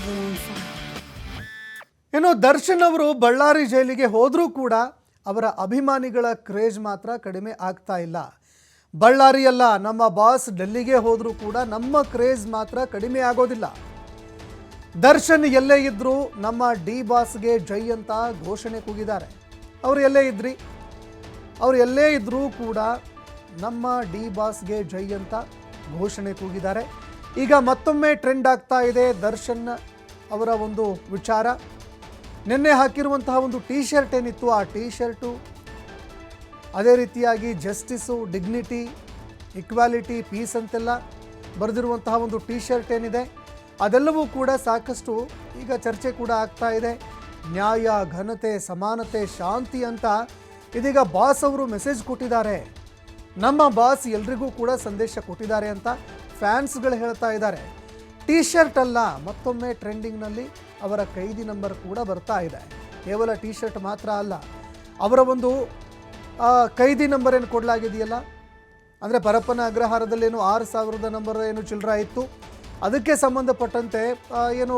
everyone fine. ಇನ್ನು ದರ್ಶನ್ ಅವರು ಬಳ್ಳಾರಿ ಜೈಲಿಗೆ ಹೋದರೂ ಕೂಡ ಅವರ ಅಭಿಮಾನಿಗಳ ಕ್ರೇಜ್ ಮಾತ್ರ ಕಡಿಮೆ ಆಗ್ತಾ ಇಲ್ಲ. ಬಳ್ಳಾರಿಯಲ್ಲ, ನಮ್ಮ ಬಾಸ್ ಡೆಲ್ಲಿಗೆ ಹೋದರೂ ಕೂಡ ನಮ್ಮ ಕ್ರೇಜ್ ಮಾತ್ರ ಕಡಿಮೆ ಆಗೋದಿಲ್ಲ. ದರ್ಶನ್ ಎಲ್ಲೇ ಇದ್ರೂ ನಮ್ಮ ಡಿ ಬಾಸ್ಗೆ ಜೈ ಅಂತ ಘೋಷಣೆ ಕೂಗಿದ್ದಾರೆ. ಅವರು ಎಲ್ಲೇ ಇದ್ರೂ ಕೂಡ ನಮ್ಮ ಡಿ ಬಾಸ್ಗೆ ಜೈ ಅಂತ ಘೋಷಣೆ ಕೂಗಿದ್ದಾರೆ. ಈಗ ಮತ್ತೊಮ್ಮೆ ಟ್ರೆಂಡ್ ಆಗ್ತಾ ಇದೆ ದರ್ಶನ್ ಅವರ ಒಂದು ವಿಚಾರ. ನಿನ್ನೆ ಹಾಕಿರುವಂತಹ ಒಂದು ಟೀ ಶರ್ಟ್ ಏನಿತ್ತು, ಆ ಟೀ ಶರ್ಟು ಅದೇ ರೀತಿಯಾಗಿ ಜಸ್ಟಿಸು, ಡಿಗ್ನಿಟಿ, ಇಕ್ವಾಲಿಟಿ, ಪೀಸ್ ಅಂತೆಲ್ಲ ಬರೆದಿರುವಂತಹ ಒಂದು ಟೀ ಶರ್ಟ್ ಏನಿದೆ ಅದೆಲ್ಲವೂ ಕೂಡ ಸಾಕಷ್ಟು ಈಗ ಚರ್ಚೆ ಕೂಡ ಆಗ್ತಾ ಇದೆ. ನ್ಯಾಯ, ಘನತೆ, ಸಮಾನತೆ, ಶಾಂತಿ ಅಂತ ಇದೀಗ ಬಾಸ್ ಅವರು ಮೆಸೇಜ್ ಕೊಟ್ಟಿದ್ದಾರೆ. ನಮ್ಮ ಬಾಸ್ ಎಲ್ರಿಗೂ ಕೂಡ ಸಂದೇಶ ಕೊಟ್ಟಿದ್ದಾರೆ ಅಂತ ಫ್ಯಾನ್ಸ್ಗಳು ಹೇಳ್ತಾ ಇದ್ದಾರೆ. ಟೀ ಶರ್ಟ್ ಅಲ್ಲ, ಮತ್ತೊಮ್ಮೆ ಟ್ರೆಂಡಿಂಗ್ನಲ್ಲಿ ಅವರ ಕೈದಿ ನಂಬರ್ ಕೂಡ ಬರ್ತಾ ಇದೆ. ಕೇವಲ ಟೀ ಶರ್ಟ್ ಮಾತ್ರ ಅಲ್ಲ, ಅವರ ಒಂದು ಕೈದಿ ನಂಬರ್ ಏನು ಕೊಡಲಾಗಿದೆಯಲ್ಲ, ಅಂದರೆ ಪರಪ್ಪನ ಅಗ್ರಹಾರದಲ್ಲೇನು 6000 ನಂಬರ್ ಏನು ಚಿಲ್ಲರ ಇತ್ತು, ಅದಕ್ಕೆ ಸಂಬಂಧಪಟ್ಟಂತೆ ಏನು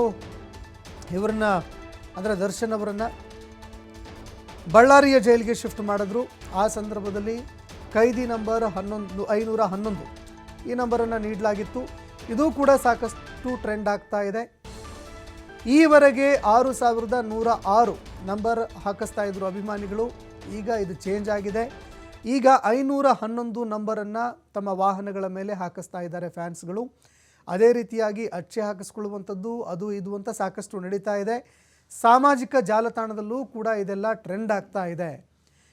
ಇವರನ್ನ ಅಂದರೆ ದರ್ಶನ್ ಅವರನ್ನು ಬಳ್ಳಾರಿಯ ಜೈಲಿಗೆ ಶಿಫ್ಟ್ ಮಾಡಿದ್ರು. ಆ ಸಂದರ್ಭದಲ್ಲಿ ಕೈದಿ ನಂಬರ್ 511 ಈ ನಂಬರನ್ನು ನೀಡಲಾಗಿತ್ತು. ಇದು ಕೂಡ ಸಾಕಷ್ಟು ಟ್ರೆಂಡ್ ಆಗ್ತಾ ಇದೆ. ಈವರೆಗೆ 6106 ನಂಬರ್ ಹಾಕಿಸ್ತಾ ಇದ್ರು ಅಭಿಮಾನಿಗಳು. ಈಗ ಇದು ಚೇಂಜ್ ಆಗಿದೆ. ಈಗ 511 ನಂಬರನ್ನು ತಮ್ಮ ವಾಹನಗಳ ಮೇಲೆ ಹಾಕಿಸ್ತಾ ಇದ್ದಾರೆ ಫ್ಯಾನ್ಸ್ಗಳು. ಅದೇ ರೀತಿಯಾಗಿ ಅಚ್ಚೆ ಹಾಕಿಸ್ಕೊಳ್ಳುವಂಥದ್ದು ಅದು ಇದು ಅಂತ ಸಾಕಷ್ಟು ನಡೀತಾ ಇದೆ. ಸಾಮಾಜಿಕ ಜಾಲತಾಣದಲ್ಲೂ ಕೂಡ ಇದೆಲ್ಲ ಟ್ರೆಂಡ್ ಆಗ್ತಾ ಇದೆ.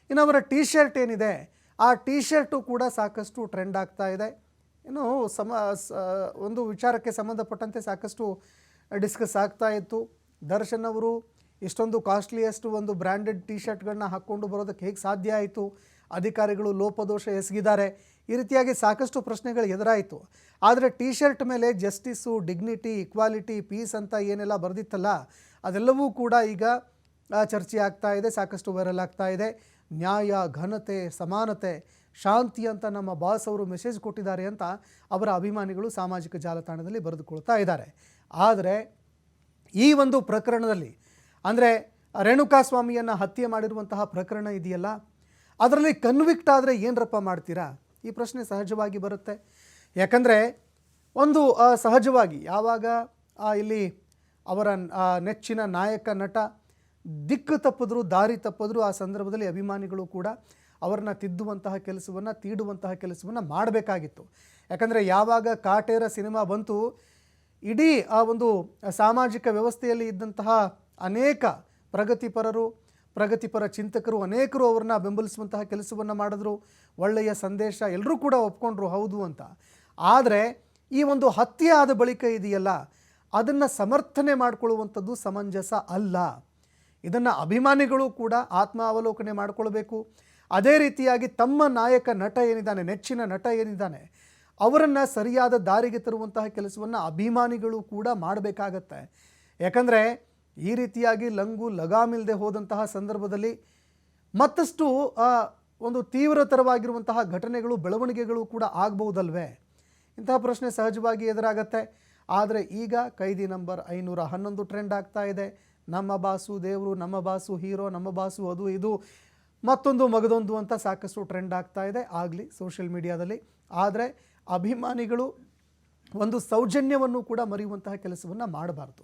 ಇನ್ನು ಅವರ ಟೀ ಶರ್ಟ್ ಏನಿದೆ, ಆ ಟೀ ಶರ್ಟು ಕೂಡ ಸಾಕಷ್ಟು ಟ್ರೆಂಡ್ ಆಗ್ತಾ ಇದೆ. ಇನ್ನು ಒಂದು ವಿಚಾರಕ್ಕೆ ಸಂಬಂಧಪಟ್ಟಂತೆ ಸಾಕಷ್ಟು ಡಿಸ್ಕಸ್ ಆಗ್ತಾ ಇತ್ತು. ದರ್ಶನ್ ಅವರು ಇಷ್ಟೊಂದು ಕಾಸ್ಟ್ಲಿಯೆಸ್ಟ್ ಒಂದು ಬ್ರ್ಯಾಂಡೆಡ್ ಟೀ ಶರ್ಟ್ಗಳನ್ನ ಹಾಕ್ಕೊಂಡು ಬರೋದಕ್ಕೆ ಹೇಗೆ ಸಾಧ್ಯ ಆಯಿತು? ಅಧಿಕಾರಿಗಳು ಲೋಪದೋಷ ಎಸಗಿದ್ದಾರೆ, ಈ ರೀತಿಯಾಗಿ ಸಾಕಷ್ಟು ಪ್ರಶ್ನೆಗಳು ಎದುರಾಯಿತು. ಆದರೆ ಟೀ ಶರ್ಟ್ ಮೇಲೆ ಜಸ್ಟಿಸು, ಡಿಗ್ನಿಟಿ, ಇಕ್ವಾಲಿಟಿ, ಪೀಸ್ ಅಂತ ಏನೆಲ್ಲ ಬರೆದಿತ್ತಲ್ಲ ಅದೆಲ್ಲವೂ ಕೂಡ ಈಗ ಚರ್ಚೆ ಆಗ್ತಾ ಇದೆ, ಸಾಕಷ್ಟು ವೈರಲ್ ಆಗ್ತಾ ಇದೆ. ನ್ಯಾಯ, ಘನತೆ, ಸಮಾನತೆ, ಶಾಂತಿ ಅಂತ ನಮ್ಮ ಬಾಸ್ ಅವರು ಮೆಸೇಜ್ ಕೊಟ್ಟಿದ್ದಾರೆ ಅಂತ ಅವರ ಅಭಿಮಾನಿಗಳು ಸಾಮಾಜಿಕ ಜಾಲತಾಣದಲ್ಲಿ ಬರೆದುಕೊಳ್ತಾ ಇದ್ದಾರೆ. ಆದರೆ ಈ ಒಂದು ಪ್ರಕರಣದಲ್ಲಿ ಅಂದರೆ ರೇಣುಕಾಸ್ವಾಮಿಯನ್ನು ಹತ್ಯೆ ಮಾಡಿರುವಂತಹ ಪ್ರಕರಣ ಇದೆಯಲ್ಲ, ಅದರಲ್ಲಿ ಕನ್ವಿಕ್ಟ್ ಆದರೆ ಏನರಪ್ಪ ಮಾಡ್ತೀರಾ? ಈ ಪ್ರಶ್ನೆ ಸಹಜವಾಗಿ ಬರುತ್ತೆ. ಯಾಕಂದರೆ ಒಂದು ಸಹಜವಾಗಿ ಯಾವಾಗ ಇಲ್ಲಿ ಅವರ ನೆಚ್ಚಿನ ನಾಯಕ ನಟ ದಿಕ್ಕು ತಪ್ಪಿದ್ರು, ದಾರಿ ತಪ್ಪಿದ್ರು, ಆ ಸಂದರ್ಭದಲ್ಲಿ ಅಭಿಮಾನಿಗಳು ಕೂಡ ಅವರನ್ನು ತಿದ್ದುವಂತಹ ಕೆಲಸವನ್ನು, ತೀಡುವಂತಹ ಕೆಲಸವನ್ನು ಮಾಡಬೇಕಾಗಿತ್ತು. ಯಾಕಂದರೆ ಯಾವಾಗ ಕಾಟೇರ ಸಿನಿಮಾ ಬಂತು, ಇಡೀ ಆ ಒಂದು ಸಾಮಾಜಿಕ ವ್ಯವಸ್ಥೆಯಲ್ಲಿ ಇದ್ದಂತಹ ಅನೇಕ ಪ್ರಗತಿಪರ ಚಿಂತಕರು ಅನೇಕರು ಅವ್ರನ್ನ ಬೆಂಬಲಿಸುವಂತಹ ಕೆಲಸವನ್ನು ಮಾಡಿದ್ರು. ಒಳ್ಳೆಯ ಸಂದೇಶ, ಎಲ್ಲರೂ ಕೂಡ ಒಪ್ಕೊಂಡ್ರು ಹೌದು ಅಂತ. ಆದರೆ ಈ ಒಂದು ಹತ್ಯೆ ಆದ ಬಳಿಕ ಇದೆಯಲ್ಲ, ಅದನ್ನು ಸಮರ್ಥನೆ ಮಾಡಿಕೊಳ್ಳುವಂಥದ್ದು ಸಮಂಜಸ ಅಲ್ಲ. ಇದನ್ನು ಅಭಿಮಾನಿಗಳು ಕೂಡ ಆತ್ಮಾವಲೋಕನೆ ಮಾಡಿಕೊಳ್ಬೇಕು. ಅದೇ ರೀತಿಯಾಗಿ ತಮ್ಮ ನಾಯಕ ನಟ ಏನಿದ್ದಾನೆ, ನೆಚ್ಚಿನ ನಟ ಏನಿದ್ದಾನೆ, ಅವರನ್ನು ಸರಿಯಾದ ದಾರಿಗೆ ತರುವಂತಹ ಕೆಲಸವನ್ನು ಅಭಿಮಾನಿಗಳು ಕೂಡ ಮಾಡಬೇಕಾಗತ್ತೆ. ಯಾಕಂದರೆ ಈ ರೀತಿಯಾಗಿ ಲಗಾಮಿಲ್ಲದೆ ಹೋದಂತಹ ಸಂದರ್ಭದಲ್ಲಿ ಮತ್ತಷ್ಟು ಒಂದು ತೀವ್ರತರವಾಗಿರುವಂತಹ ಘಟನೆಗಳು, ಬೆಳವಣಿಗೆಗಳು ಕೂಡ ಆಗಬಹುದಲ್ವೇ? ಇಂತಹ ಪ್ರಶ್ನೆ ಸಹಜವಾಗಿ ಎದುರಾಗತ್ತೆ. ಆದರೆ ಈಗ ಕೈದಿ ನಂಬರ್ 511 ಟ್ರೆಂಡ್ ಆಗ್ತಾ ಇದೆ. ನಮ್ಮ ಬಾಸು ದೇವರು, ನಮ್ಮ ಬಾಸು ಹೀರೋ, ನಮ್ಮ ಬಾಸು ಅದು ಇದು ಮತ್ತೊಂದು ಮಗದೊಂದು ಅಂತ ಸಾಕಷ್ಟು ಟ್ರೆಂಡ್ ಆಗ್ತಾ ಇದೆ ಆಗಲಿ ಸೋಷಿಯಲ್ ಮೀಡಿಯಾದಲ್ಲಿ. ಆದರೆ ಅಭಿಮಾನಿಗಳು ಒಂದು ಸೌಜನ್ಯವನ್ನು ಕೂಡ ಮರೆಯುವಂತಹ ಕೆಲಸವನ್ನು ಮಾಡಬಾರ್ದು.